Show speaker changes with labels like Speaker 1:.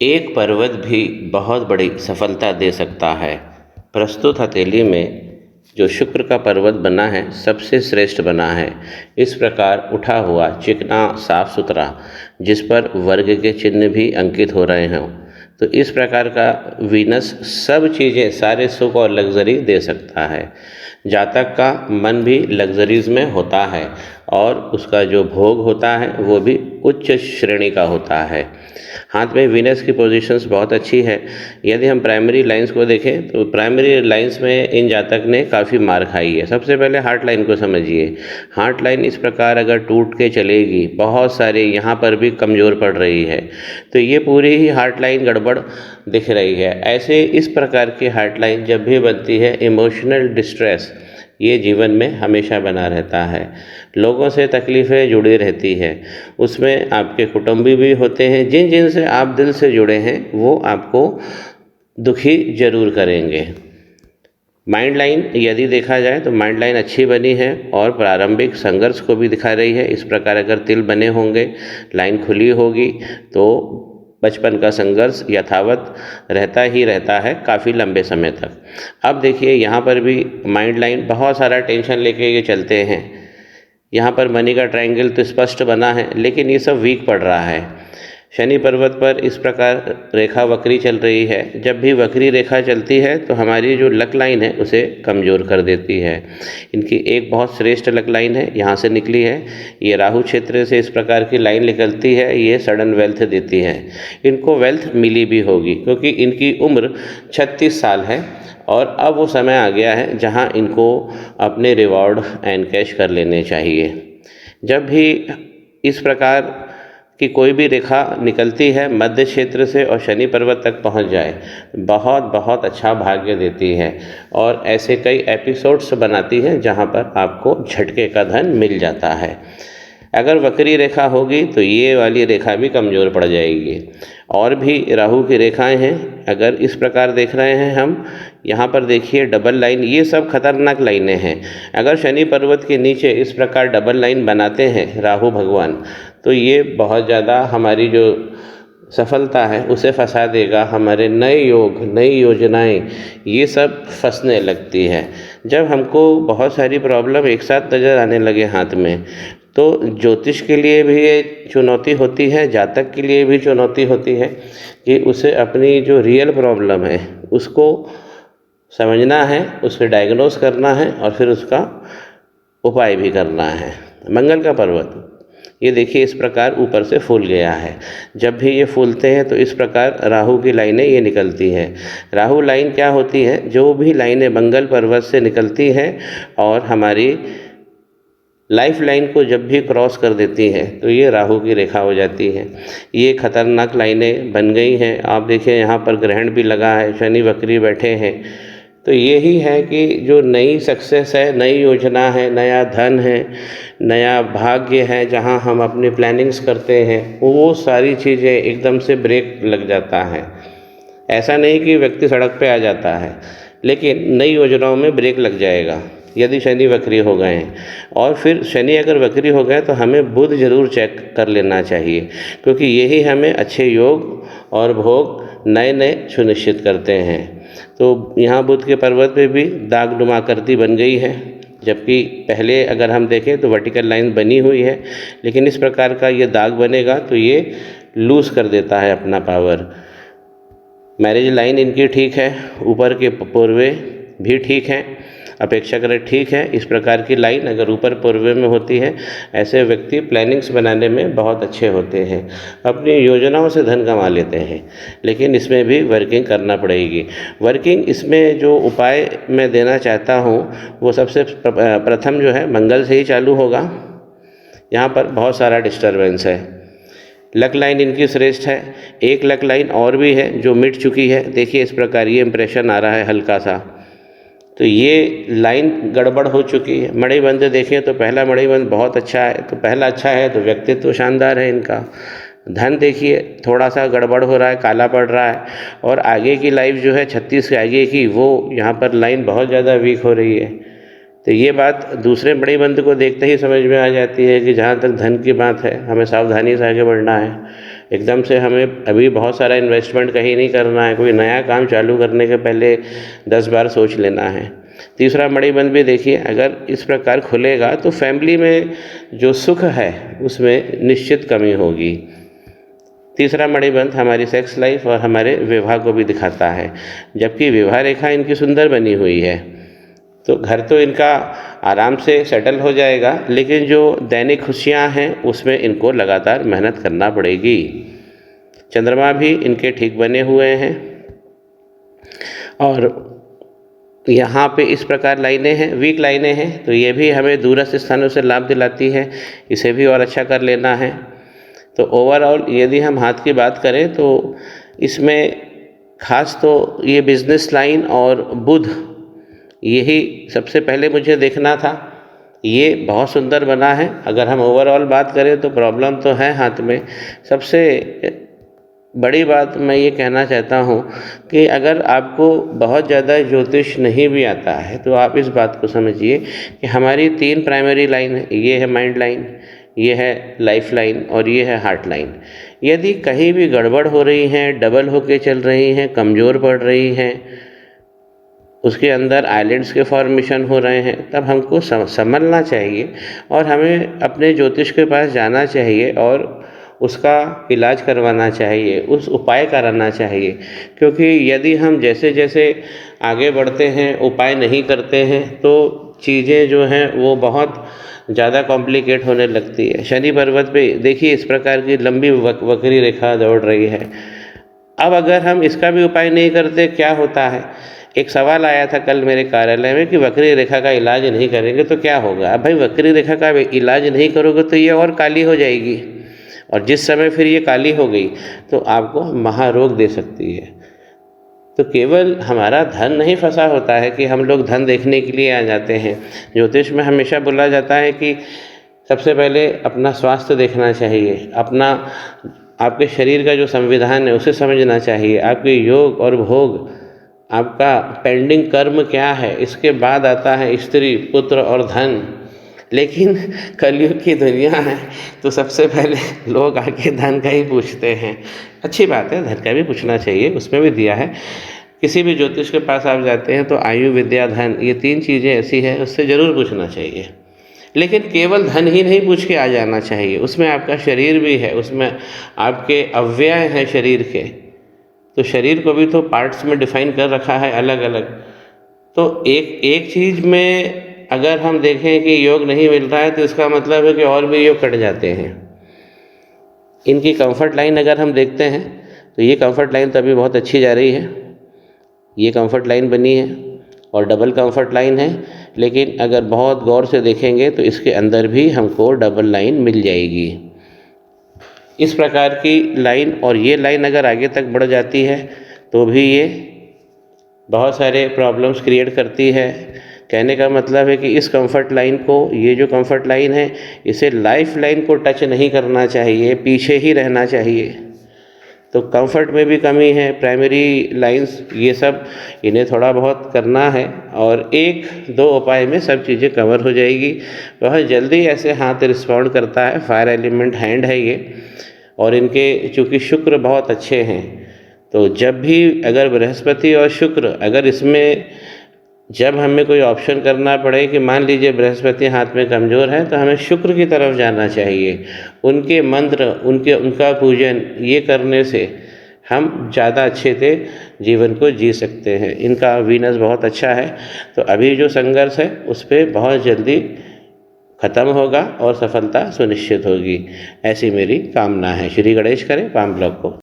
Speaker 1: एक पर्वत भी बहुत बड़ी सफलता दे सकता है। प्रस्तुत हथेली में जो शुक्र का पर्वत बना है सबसे श्रेष्ठ बना है। इस प्रकार उठा हुआ चिकना साफ सुथरा, जिस पर वर्ग के चिन्ह भी अंकित हो रहे हों, तो इस प्रकार का वीनस सब चीज़ें सारे सुख और लग्जरी दे सकता है। जातक का मन भी लग्जरीज में होता है और उसका जो भोग होता है वो भी उच्च श्रेणी का होता है। हाथ में वीनस की पोजीशंस बहुत अच्छी है। यदि हम प्राइमरी लाइंस को देखें तो प्राइमरी लाइंस में इन जातक ने काफ़ी मार खाई है। सबसे पहले हार्ट लाइन को समझिए। हार्ट लाइन इस प्रकार अगर टूट के चलेगी, बहुत सारे यहाँ पर भी कमज़ोर पड़ रही है, तो ये पूरी ही हार्ट लाइन गड़बड़ दिख रही है। ऐसे इस प्रकार की हार्ट लाइन जब भी बनती है, इमोशनल डिस्ट्रेस ये जीवन में हमेशा बना रहता है। लोगों से तकलीफ़ें जुड़ी रहती है, उसमें आपके कुटुंबी भी होते हैं। जिन जिन से आप दिल से जुड़े हैं वो आपको दुखी जरूर करेंगे। माइंड लाइन यदि देखा जाए तो माइंड लाइन अच्छी बनी है और प्रारंभिक संघर्ष को भी दिखा रही है। इस प्रकार अगर तिल बने होंगे, लाइन खुली होगी, तो बचपन का संघर्ष यथावत रहता ही रहता है काफ़ी लंबे समय तक। अब देखिए यहाँ पर भी माइंड लाइन बहुत सारा टेंशन लेके ये चलते हैं। यहाँ पर मनी का ट्रायंगल तो स्पष्ट बना है, लेकिन ये सब वीक पड़ रहा है। शनि पर्वत पर इस प्रकार रेखा वक्री चल रही है। जब भी वक्री रेखा चलती है तो हमारी जो लक लाइन है उसे कमज़ोर कर देती है। इनकी एक बहुत श्रेष्ठ लक लाइन है, यहाँ से निकली है। ये राहु क्षेत्र से इस प्रकार की लाइन निकलती है, ये सडन वेल्थ देती है। इनको वेल्थ मिली भी होगी क्योंकि इनकी उम्र 36 साल है और अब वो समय आ गया है जहाँ इनको अपने रिवॉर्ड एनकैश कर लेने चाहिए। जब भी इस प्रकार कि कोई भी रेखा निकलती है मध्य क्षेत्र से और शनि पर्वत तक पहुंच जाए, बहुत बहुत अच्छा भाग्य देती है और ऐसे कई एपिसोड्स बनाती है जहां पर आपको झटके का धन मिल जाता है। अगर वक्री रेखा होगी तो ये वाली रेखा भी कमज़ोर पड़ जाएगी। और भी राहु की रेखाएं हैं, अगर इस प्रकार देख रहे हैं हम, यहाँ पर देखिए डबल लाइन, ये सब खतरनाक लाइनें हैं। अगर शनि पर्वत के नीचे इस प्रकार डबल लाइन बनाते हैं राहु भगवान, तो ये बहुत ज़्यादा हमारी जो सफलता है उसे फंसा देगा। हमारे नए योग, नई योजनाएं, ये सब फंसने लगती है। जब हमको बहुत सारी प्रॉब्लम एक साथ नज़र आने लगे हाथ में, तो ज्योतिष के लिए भी ये चुनौती होती है, जातक के लिए भी चुनौती होती है कि उसे अपनी जो रियल प्रॉब्लम है उसको समझना है, उसे डायग्नोस करना है और फिर उसका उपाय भी करना है। मंगल का पर्वत ये देखिए इस प्रकार ऊपर से फूल गया है। जब भी ये फूलते हैं तो इस प्रकार राहु की लाइनें ये निकलती है। राहु लाइन क्या होती है? जो भी लाइनें मंगल पर्वत से निकलती हैं और हमारी लाइफ लाइन को जब भी क्रॉस कर देती हैं तो ये राहु की रेखा हो जाती है। ये खतरनाक लाइनें बन गई हैं। आप देखिए यहाँ पर ग्रहण भी लगा है, शनि वक्री बैठे हैं। तो यही है कि जो नई सक्सेस है, नई योजना है, नया धन है, नया भाग्य है, जहाँ हम अपनी प्लानिंग्स करते हैं, वो सारी चीज़ें एकदम से ब्रेक लग जाता है। ऐसा नहीं कि व्यक्ति सड़क पे आ जाता है, लेकिन नई योजनाओं में ब्रेक लग जाएगा यदि शनि वक्री हो गए हैं। और फिर शनि अगर वक्री हो गए तो हमें बुध जरूर चेक कर लेना चाहिए, क्योंकि यही हमें अच्छे योग और भोग नए नए सुनिश्चित करते हैं। तो यहाँ बुध के पर्वत पे भी दागनुमा आकृति बन गई है, जबकि पहले अगर हम देखें तो वर्टिकल लाइन बनी हुई है, लेकिन इस प्रकार का ये दाग बनेगा तो ये लूज कर देता है अपना पावर। मैरिज लाइन इनकी ठीक है, ऊपर के पूर्वे भी ठीक हैं, अपेक्षाकृत ठीक है। इस प्रकार की लाइन अगर ऊपर पूर्वे में होती है, ऐसे व्यक्ति प्लानिंग्स बनाने में बहुत अच्छे होते हैं, अपनी योजनाओं से धन कमा लेते हैं। लेकिन इसमें भी वर्किंग करना पड़ेगी। वर्किंग इसमें जो उपाय मैं देना चाहता हूँ वो सबसे प्रथम जो है मंगल से ही चालू होगा। यहाँ पर बहुत सारा डिस्टर्बेंस है। लक लाइन इनकी श्रेष्ठ है। एक लक लाइन और भी है जो मिट चुकी है। देखिए इस प्रकार ये इंप्रेशन आ रहा है हल्का सा, तो ये लाइन गड़बड़ हो चुकी है। मणिबंध देखें तो पहला मणिबंध बहुत अच्छा है, तो पहला अच्छा है तो व्यक्तित्व तो शानदार है इनका। धन देखिए थोड़ा सा गड़बड़ हो रहा है, काला पड़ रहा है। और आगे की लाइफ जो है 36 के आगे की, वो यहाँ पर लाइन बहुत ज़्यादा वीक हो रही है। तो ये बात दूसरे मणिबंध को देखते ही समझ में आ जाती है कि जहाँ तक धन की बात है हमें सावधानी से आगे बढ़ना है। एकदम से हमें अभी बहुत सारा इन्वेस्टमेंट कहीं नहीं करना है, कोई नया काम चालू करने के पहले 10 बार सोच लेना है। तीसरा मणिबंध भी देखिए, अगर इस प्रकार खुलेगा तो फैमिली में जो सुख है उसमें निश्चित कमी होगी। तीसरा मणिबंध हमारी सेक्स लाइफ और हमारे विवाह को भी दिखाता है, जबकि विवाह रेखा इनकी सुंदर बनी हुई है, तो घर तो इनका आराम से सेटल हो जाएगा, लेकिन जो दैनिक खुशियां हैं उसमें इनको लगातार मेहनत करना पड़ेगी। चंद्रमा भी इनके ठीक बने हुए हैं और यहाँ पे इस प्रकार लाइनें हैं, वीक लाइनें हैं, तो ये भी हमें दूरस्थ स्थानों से लाभ दिलाती है, इसे भी और अच्छा कर लेना है। तो ओवरऑल यदि हम हाथ की बात करें तो इसमें खास तो ये बिजनेस लाइन और बुध, यही सबसे पहले मुझे देखना था। ये बहुत सुंदर बना है। अगर हम ओवरऑल बात करें तो प्रॉब्लम तो है हाथ में। सबसे बड़ी बात मैं ये कहना चाहता हूँ कि अगर आपको बहुत ज़्यादा ज्योतिष नहीं भी आता है तो आप इस बात को समझिए कि हमारी 3 प्राइमरी लाइन है। ये है माइंड लाइन, ये है लाइफ लाइन और ये है हार्ट लाइन। यदि कहीं भी गड़बड़ हो रही हैं, डबल होके चल रही हैं, कमज़ोर पड़ रही हैं, उसके अंदर आइलैंड्स के फॉर्मेशन हो रहे हैं, तब हमको संभलना चाहिए और हमें अपने ज्योतिष के पास जाना चाहिए और उसका इलाज करवाना चाहिए, उस उपाय कराना चाहिए। क्योंकि यदि हम जैसे जैसे आगे बढ़ते हैं, उपाय नहीं करते हैं, तो चीज़ें जो हैं वो बहुत ज़्यादा कॉम्प्लिकेट होने लगती है। शनि पर्वत पे देखिए इस प्रकार की लंबी वक्री रेखा दौड़ रही है। अब अगर हम इसका भी उपाय नहीं करते, क्या होता है? एक सवाल आया था कल मेरे कार्यालय में कि वक्री रेखा का इलाज नहीं करेंगे तो क्या होगा। अब भाई वक्री रेखा का इलाज नहीं करोगे तो ये और काली हो जाएगी, और जिस समय फिर ये काली हो गई तो आपको महारोग दे सकती है। तो केवल हमारा धन नहीं फंसा होता है कि हम लोग धन देखने के लिए आ जाते हैं। ज्योतिष में हमेशा बोला जाता है कि सबसे पहले अपना स्वास्थ्य देखना चाहिए, अपना आपके शरीर का जो संविधान है उसे समझना चाहिए, आपके योग और भोग, आपका पेंडिंग कर्म क्या है, इसके बाद आता है स्त्री, पुत्र और धन। लेकिन कलयुग की दुनिया है तो सबसे पहले लोग आके धन का ही पूछते हैं। अच्छी बात है, धन का भी पूछना चाहिए, उसमें भी दिया है। किसी भी ज्योतिष के पास आप जाते हैं तो आयु, विद्या, धन, ये 3 चीज़ें ऐसी हैं, उससे ज़रूर पूछना चाहिए। लेकिन केवल धन ही नहीं पूछ के आ जाना चाहिए, उसमें आपका शरीर भी है, उसमें आपके अव्यय हैं शरीर के, तो शरीर को भी तो पार्ट्स में डिफाइन कर रखा है अलग अलग। तो एक चीज़ में अगर हम देखें कि योग नहीं मिल रहा है तो इसका मतलब है कि और भी योग कट जाते हैं। इनकी कंफर्ट लाइन अगर हम देखते हैं तो ये कंफर्ट लाइन तो अभी बहुत अच्छी जा रही है, ये कंफर्ट लाइन बनी है और डबल कंफर्ट लाइन है। लेकिन अगर बहुत गौर से देखेंगे तो इसके अंदर भी हमको डबल लाइन मिल जाएगी। इस प्रकार की लाइन, और ये लाइन अगर आगे तक बढ़ जाती है तो भी ये बहुत सारे प्रॉब्लम्स क्रिएट करती है। कहने का मतलब है कि इस कंफर्ट लाइन को, ये जो कंफर्ट लाइन है, इसे लाइफ लाइन को टच नहीं करना चाहिए, पीछे ही रहना चाहिए। तो कंफर्ट में भी कमी है, प्राइमरी लाइंस, ये सब इन्हें थोड़ा बहुत करना है और 1-2 उपाय में सब चीज़ें कवर हो जाएगी। बहुत जल्दी ऐसे हाथ रिस्पॉन्ड करता है, फायर एलिमेंट हैंड है ये, और इनके चूँकि शुक्र बहुत अच्छे हैं, तो जब भी अगर बृहस्पति और शुक्र, अगर इसमें जब हमें कोई ऑप्शन करना पड़े कि मान लीजिए बृहस्पति हाथ में कमज़ोर है तो हमें शुक्र की तरफ जाना चाहिए। उनके मंत्र, उनका पूजन, ये करने से हम ज़्यादा अच्छे से जीवन को जी सकते हैं। इनका वीनस बहुत अच्छा है, तो अभी जो संघर्ष है उस पर बहुत जल्दी ख़त्म होगा और सफलता सुनिश्चित होगी, ऐसी मेरी कामना है। श्री गणेश करें पाम ब्लॉग को।